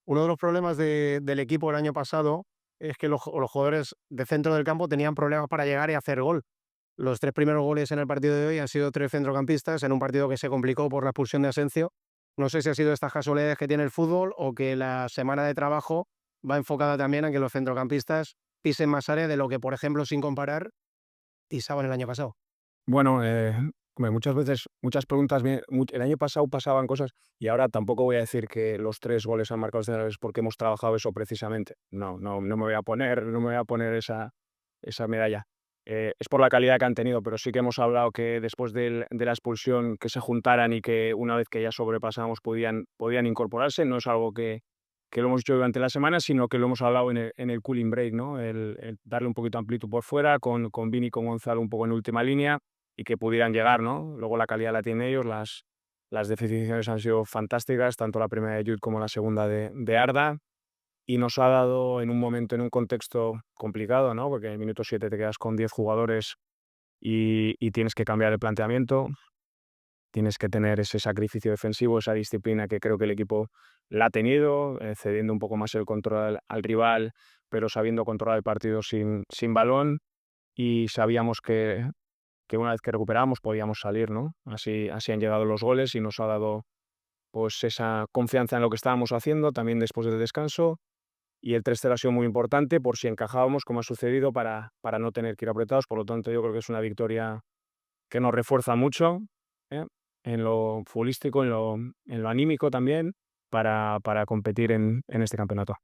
Uno de los problemas del equipo el año pasado es que los jugadores de centro del campo tenían problemas para llegar y hacer gol. Los 3 primeros goles en el partido de hoy han sido 3 centrocampistas en un partido que se complicó por la expulsión de Asensio. No sé si ha sido estas casualidades que tiene el fútbol o que la semana de trabajo va enfocada también a que los centrocampistas pisen más área de lo que, por ejemplo, sin comparar, pisaban el año pasado. Bueno, hombre, muchas veces, muchas preguntas, el año pasado pasaban cosas y ahora tampoco voy a decir que los 3 goles han marcado los entrenadores porque hemos trabajado eso precisamente. No me voy a poner, no me voy a poner esa medalla. Es por la calidad que han tenido, pero sí que hemos hablado que después de la expulsión que se juntaran y que una vez que ya sobrepasamos podían incorporarse. No es algo que lo hemos hecho durante la semana, sino que lo hemos hablado en el cooling break, ¿no? El darle un poquito de amplitud por fuera, con Vini y con Gonzalo un poco en última línea y que pudieran llegar, ¿no? Luego la calidad la tienen ellos, las definiciones han sido fantásticas, tanto la primera de Jude como la segunda de Arda, y nos ha dado en un momento, en un contexto complicado, ¿no? Porque en el minuto 7 te quedas con 10 jugadores y tienes que cambiar el planteamiento, tienes que tener ese sacrificio defensivo, esa disciplina que creo que el equipo la ha tenido, cediendo un poco más el control al rival, pero sabiendo controlar el partido sin balón, y sabíamos que una vez que recuperamos podíamos salir, ¿no? Así han llegado los goles y nos ha dado, pues, esa confianza en lo que estábamos haciendo también después del descanso. Y el 3-0 ha sido muy importante por si encajábamos, como ha sucedido, para no tener que ir apretados. Por lo tanto, yo creo que es una victoria que nos refuerza mucho, ¿eh? En lo futbolístico, en lo anímico también, para competir en este campeonato.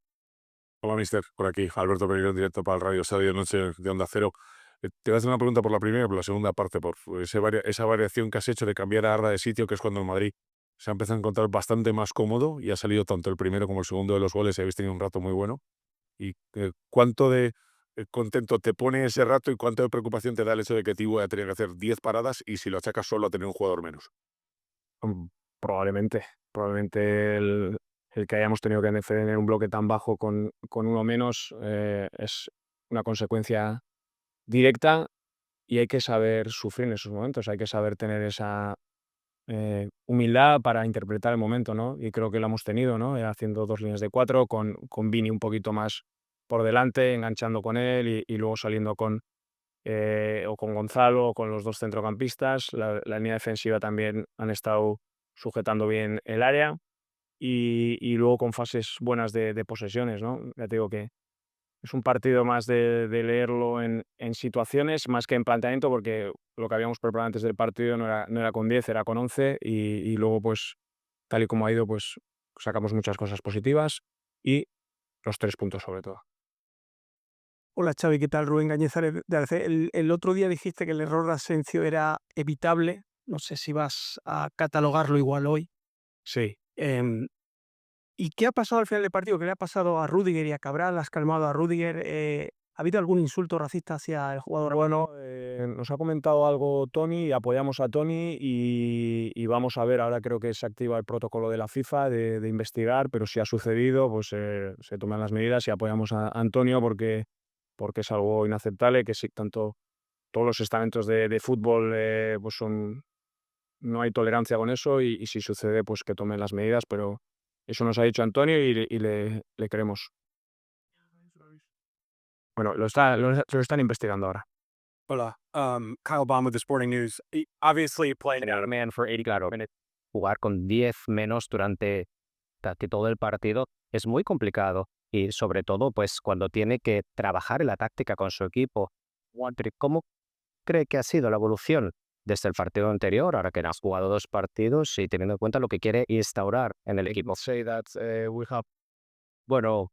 Hola, mister. Por aquí, Alberto Pereiro, en directo para el Radio Estadio Noche de Onda Cero. Te voy a hacer una pregunta por la primera y por la segunda parte, por esa variación que has hecho de cambiar a Arda de sitio, que es cuando el Madrid se ha empezado a encontrar bastante más cómodo y ha salido tanto el primero como el segundo de los goles y habéis tenido un rato muy bueno. ¿Y cuánto de contento te pone ese rato y cuánto de preocupación te da el hecho de que Tibu haya tenido que hacer 10 paradas y si lo achacas solo a tener un jugador menos? Mm, probablemente el que hayamos tenido que defender un bloque tan bajo con uno menos, es una consecuencia directa, y hay que saber sufrir en esos momentos, hay que saber tener esa humildad para interpretar el momento, ¿no? Y creo que lo hemos tenido, ¿no? Haciendo 2 líneas de 4 con Vini un poquito más por delante, enganchando con él y luego saliendo o con Gonzalo o con los 2 centrocampistas. La línea defensiva también han estado sujetando bien el área y luego con fases buenas de posesiones, ¿no? Ya te digo que es un partido más de leerlo en situaciones, más que en planteamiento, porque lo que habíamos preparado antes del partido no era con 10, era con 11, y luego, pues, tal y como ha ido, pues, sacamos muchas cosas positivas y los 3 puntos sobre todo. Hola Xavi, ¿qué tal? Rubén Cañizares de ABC. El otro día dijiste que el error de Asensio era evitable. No sé si vas a catalogarlo igual hoy. Sí. Em, ¿Y qué ha pasado al final del partido? ¿Qué le ha pasado a Rudiger y a Cabral? ¿Has calmado a Rudiger? ¿Ha habido algún insulto racista hacia el jugador? Bueno, nos ha comentado algo Tony, y apoyamos a Tony y vamos a ver, ahora creo que se activa el protocolo de la FIFA de investigar, pero si ha sucedido, pues se toman las medidas y apoyamos a Antonio porque es algo inaceptable, que sí, tanto todos los estamentos de fútbol, pues no hay tolerancia con eso y si sucede, pues que tomen las medidas, pero eso nos ha dicho Antonio y le creemos. Bueno, lo están investigando ahora. Hola, Kyle Baum with the Sporting News. Obviously, playing out a man for 80 Claro, minutes. jugar con 10 menos durante casi todo el partido es muy complicado y sobre todo pues cuando tiene que trabajar en la táctica con su equipo. ¿Cómo cree que ha sido la evolución desde el partido anterior, ahora que has jugado 2 partidos y teniendo en cuenta lo que quiere instaurar en el equipo? Say that we have. Bueno,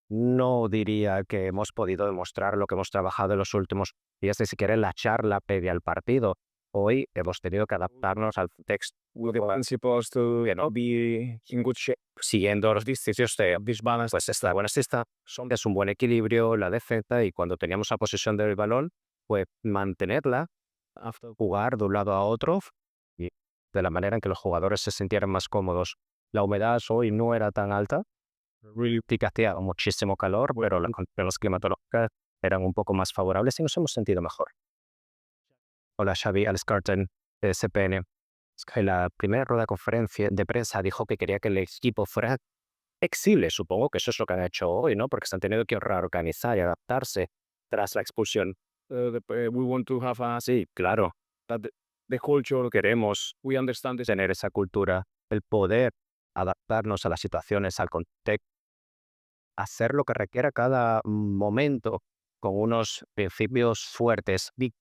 no diría que hemos podido demostrar lo que hemos trabajado en los últimos días, ni siquiera en la charla previa al partido. Hoy hemos tenido que adaptarnos al contexto, We're supposed to, be in good shape. siguiendo los distintos de This balance. pues esta buena cesta, es un buen equilibrio, la defensa, y cuando teníamos la posesión del balón, pues mantenerla, After jugar de un lado a otro y de la manera en que los jugadores se sintieran más cómodos. La humedad hoy no era tan alta, really sí que hacía muchísimo calor, pero las condiciones climatológicas eran un poco más favorables y nos hemos sentido mejor. Hola Xavi, Alex Carton, de CPN. En la primera rueda de conferencia de prensa dijo que quería que el equipo fuera flexible. Supongo que eso es lo que han hecho hoy, ¿no? Porque se han tenido que reorganizar y adaptarse tras la expulsión. We want to have a Sí, claro. that the culture. Queremos We understand this. tener esa cultura, el poder adaptarnos a las situaciones, al contexto, hacer lo que requiera cada momento con unos principios fuertes. Y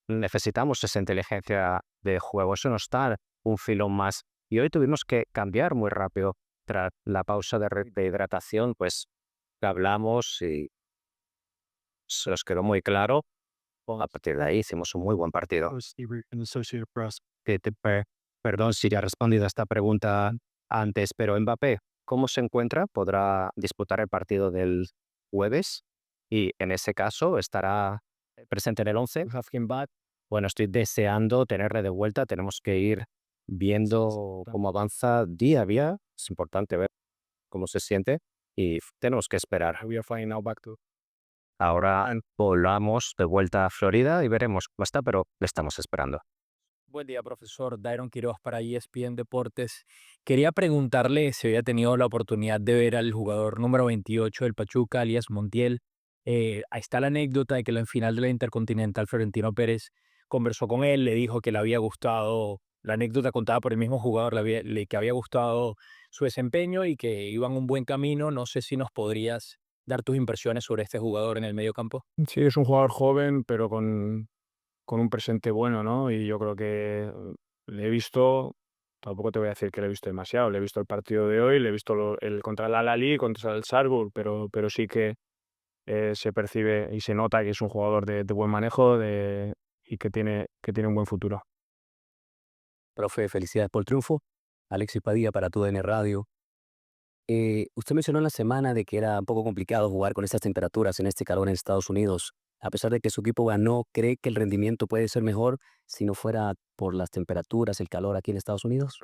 necesitamos esa inteligencia de juego. Eso nos da un filón más. Y hoy tuvimos que cambiar muy rápido. Tras la pausa de hidratación, pues hablamos y se nos quedó muy claro. A partir de ahí hicimos un muy buen partido. Perdón si ya he respondido a esta pregunta antes, pero Mbappé, ¿cómo se encuentra? ¿Podrá disputar el partido del jueves? Y en ese caso, ¿estará presente en el 11? We have him back. Bueno, estoy deseando tenerle de vuelta. Tenemos que ir viendo cómo avanza día a día. Es importante ver cómo se siente y tenemos que esperar. We are flying now back to. Ahora volamos de vuelta a Florida y veremos cómo está, pero le estamos esperando. Buen día, profesor. Dairon Quiroz para ESPN Deportes. Quería preguntarle si había tenido la oportunidad de ver al jugador número 28 del Pachuca, alias Montiel. Ahí está la anécdota de que en la final de la Intercontinental, Florentino Pérez conversó con él, le dijo que le había gustado, la anécdota contada por el mismo jugador, que había gustado su desempeño y que iban un buen camino. No sé si nos podrías dar tus impresiones sobre este jugador en el medio campo. Sí, es un jugador joven, pero con un presente bueno, ¿no? Y yo creo que le he visto, tampoco te voy a decir que le he visto demasiado, le he visto el partido de hoy, le he visto el contra el Al-Ahly, contra el Salzburg, pero sí que se percibe y se nota que es un jugador de buen manejo y que tiene un buen futuro. Profe, felicidades por el triunfo. Alexis Padilla para TUDN Radio. Usted mencionó en la semana de que era un poco complicado jugar con estas temperaturas en este calor en Estados Unidos. A pesar de que su equipo ganó, ¿cree que el rendimiento puede ser mejor si no fuera por las temperaturas, el calor aquí en Estados Unidos?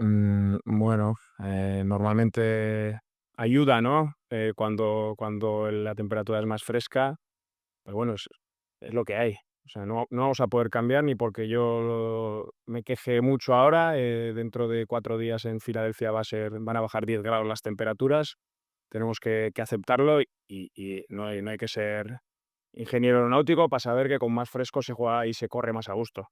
Bueno, normalmente ayuda, ¿no? Cuando la temperatura es más fresca, pero bueno, es lo que hay. O sea, no vamos a poder cambiar ni porque yo me queje mucho ahora. Dentro de 4 días en Filadelfia van a bajar 10 grados las temperaturas. Tenemos que aceptarlo y no hay que ser ingeniero aeronáutico para saber que con más fresco se juega y se corre más a gusto.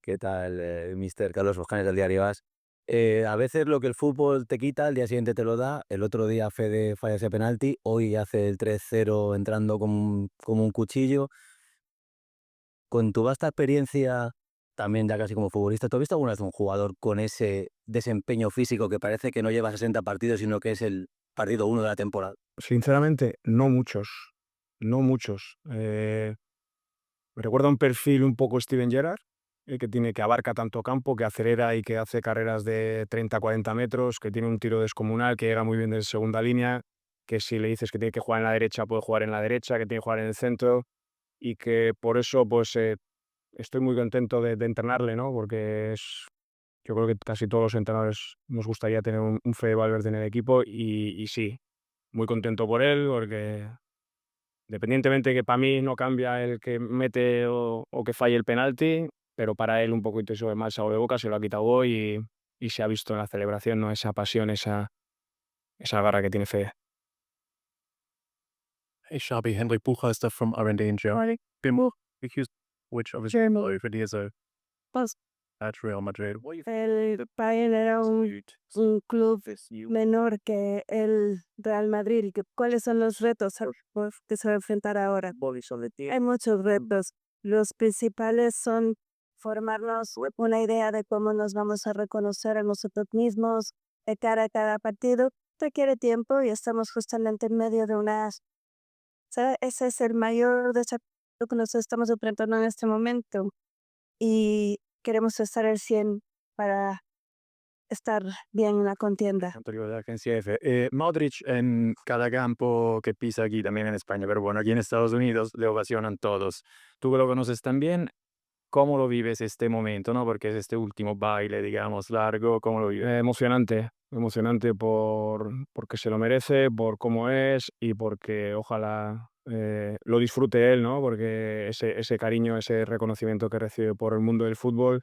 ¿Qué tal, mister Carlos Boscanes del Diario AS? A veces lo que el fútbol te quita, al día siguiente te lo da. El otro día Fede falla ese penalti, hoy hace el 3-0 entrando como un cuchillo. Con tu vasta experiencia, también ya casi como futbolista, ¿tú has visto alguna vez un jugador con ese desempeño físico que parece que no lleva 60 partidos, sino que es el partido 1 de la temporada? Sinceramente, no muchos. No muchos. Me recuerda un perfil un poco Steven Gerrard, que abarca tanto campo, que acelera y que hace carreras de 30, 40 metros, que tiene un tiro descomunal, que llega muy bien desde segunda línea, que si le dices que tiene que jugar en la derecha, puede jugar en la derecha, que tiene que jugar en el centro, y que por eso pues estoy muy contento de entrenarle, ¿no? Porque yo creo que casi todos los entrenadores nos gustaría tener un Fede Valverde en el equipo y sí, muy contento por él, porque independientemente que para mí no cambia el que mete o que falle el penalti, pero para él un poquito eso de mal sabor de boca se lo ha quitado hoy y se ha visto en la celebración, ¿no? Esa pasión, esa garra que tiene Fede. Hey, Shabby, Henrik Buchheister from R&D in Germany. Been accused, which obviously over the years at Real Madrid. El Bayern era un club menor que el Real Madrid. ¿Y cuáles son los retos que se va a enfrentar ahora? Hay muchos retos. Los principales son formarnos una idea de cómo nos vamos a reconocer a nosotros mismos de cara a cada partido. Requiere tiempo y estamos justamente en medio de ese es el mayor desafío que nos estamos enfrentando en este momento. Y queremos estar al 100 para estar bien en la contienda. Antonio de la agencia F. Modric en cada campo que pisa aquí, también en España, pero bueno, aquí en Estados Unidos le ovacionan todos. Tú que lo conoces también, ¿cómo lo vives este momento, no? Porque es este último baile, digamos, largo, ¿cómo lo vives? Emocionante porque se lo merece, por cómo es y porque ojalá lo disfrute él, ¿no? Porque ese cariño, ese reconocimiento que recibe por el mundo del fútbol